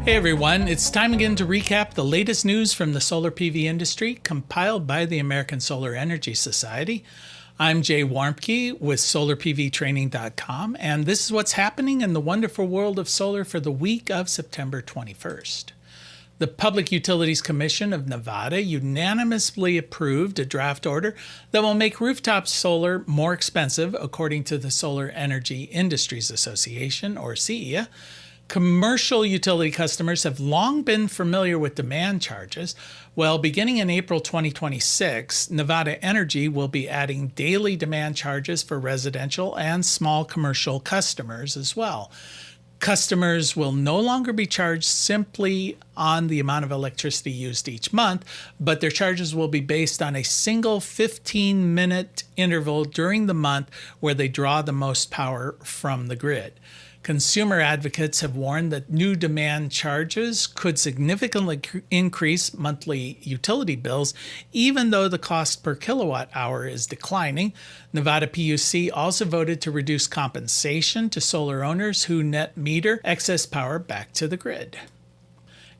Hey everyone, it's time again to recap the latest news from the solar PV industry compiled by the American Solar Energy Society. I'm Jay Warmke with SolarPVTraining.com, and this is what's happening in the wonderful world of solar for the week of September 21st. The Public Utilities Commission of Nevada unanimously approved a draft order that will make rooftop solar more expensive, according to the Solar Energy Industries Association, or CEA. Commercial utility customers have long been familiar with demand charges. Well, beginning in April 2026, Nevada Energy will be adding daily demand charges for residential and small commercial customers as well. Customers will no longer be charged simply on the amount of electricity used each month, but their charges will be based on a single 15-minute interval during the month where they draw the most power from the grid. Consumer advocates have warned that new demand charges could significantly increase monthly utility bills, even though the cost per kilowatt hour is declining. Nevada PUC also voted to reduce compensation to solar owners who net meter excess power back to the grid.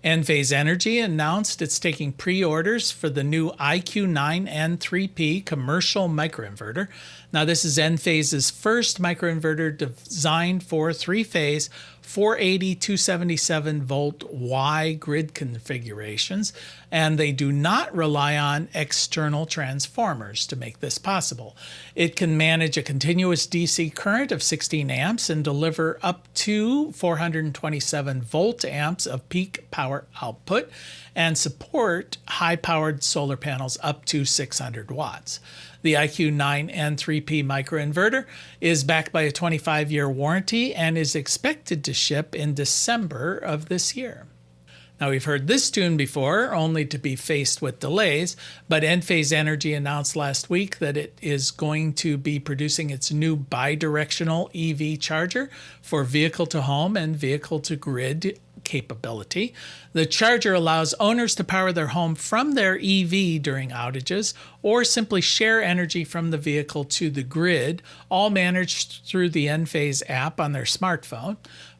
Enphase Energy announced it's taking pre-orders for the new IQ9 N3P commercial microinverter. Now, this is Enphase's first microinverter designed for three-phase 480 277 volt Y grid configurations, and they do not rely on external transformers to make this possible. It can manage a continuous DC current of 16 amps and deliver up to 427 volt amps of peak power output and support high-powered solar panels up to 600 watts. The IQ9 N3P microinverter is backed by a 25-year warranty and is expected to ship in December of this year. Now, we've heard this tune before, only to be faced with delays, but Enphase Energy announced last week that it is going to be producing its new bi-directional EV charger for vehicle-to-home and vehicle-to-grid capability. The charger allows owners to power their home from their EV during outages or simply share energy from the vehicle to the grid, all managed through the Enphase app on their smartphone.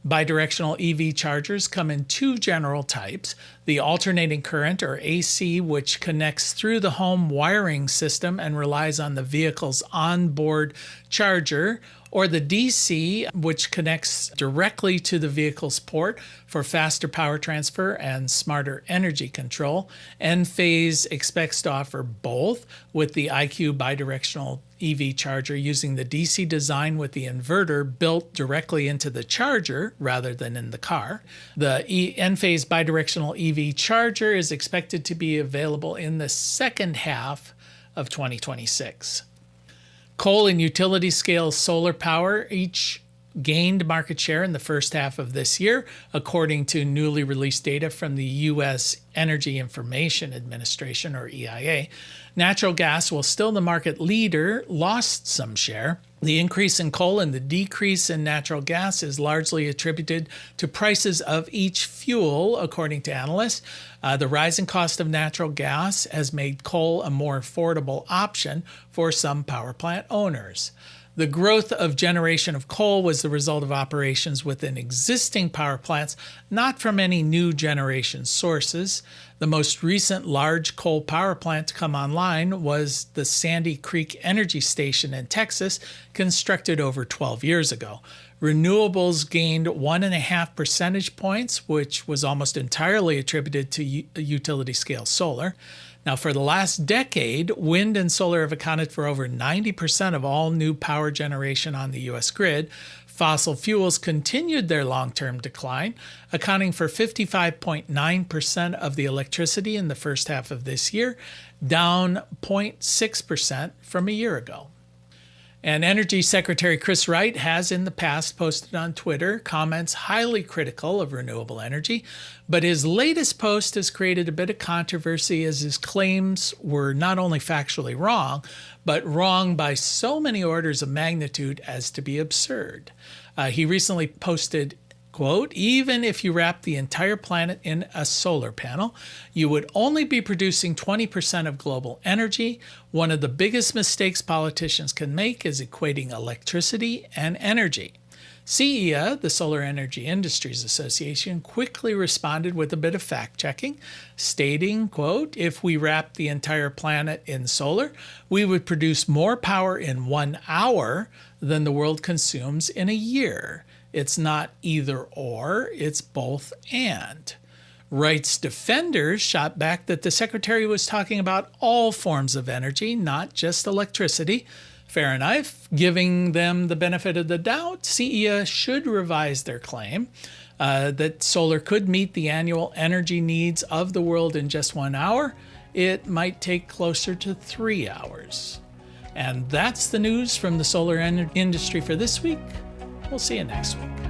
Bidirectional EV chargers come in two general types: the alternating current, or AC, which connects through the home wiring system and relies on the vehicle's onboard charger, or the DC, which connects directly to the vehicle's port for faster power transfer and smarter energy control. Enphase expects to offer both with the IQ bidirectional EV charger using the DC design with the inverter built directly into the charger rather than in the car. The Enphase bidirectional EV charger is expected to be available in the second half of 2026. Coal and utility scale solar power each gained market share in the first half of this year, according to newly released data from the U.S. Energy Information Administration, or EIA. Natural gas, while still the market leader, lost some share. The increase in coal and the decrease in natural gas is largely attributed to prices of each fuel, according to analysts. The rising cost of natural gas has made coal a more affordable option for some power plant owners. The growth of generation of coal was the result of operations within existing power plants, not from any new generation sources. The most recent large coal power plant to come online was the Sandy Creek Energy Station in Texas, constructed over 12 years ago. Renewables gained 1.5 percentage points, which was almost entirely attributed to utility-scale solar. Now, for the last decade, wind and solar have accounted for over 90% of all new power generation on the U.S. grid. Fossil fuels continued their long-term decline, accounting for 55.9% of the electricity in the first half of this year, down 0.6% from a year ago. And Energy Secretary Chris Wright has in the past posted on Twitter comments highly critical of renewable energy, but his latest post has created a bit of controversy as his claims were not only factually wrong, but wrong by so many orders of magnitude as to be absurd. He recently posted, quote, "Even if you wrap the entire planet in a solar panel, you would only be producing 20% of global energy. One of the biggest mistakes politicians can make is equating electricity and energy. CEA, the Solar Energy Industries Association, quickly responded with a bit of fact-checking, stating, quote, "If we wrapped the entire planet in solar, we would produce more power in 1 hour than the world consumes in a year. It's not either or, it's both and." Rights defenders shot back that the secretary was talking about all forms of energy, not just electricity. Fair enough. Giving them the benefit of the doubt, CEA should revise their claim that solar could meet the annual energy needs of the world in just 1 hour. It might take closer to 3 hours. And that's the news from the solar industry for this week. We'll see you next week.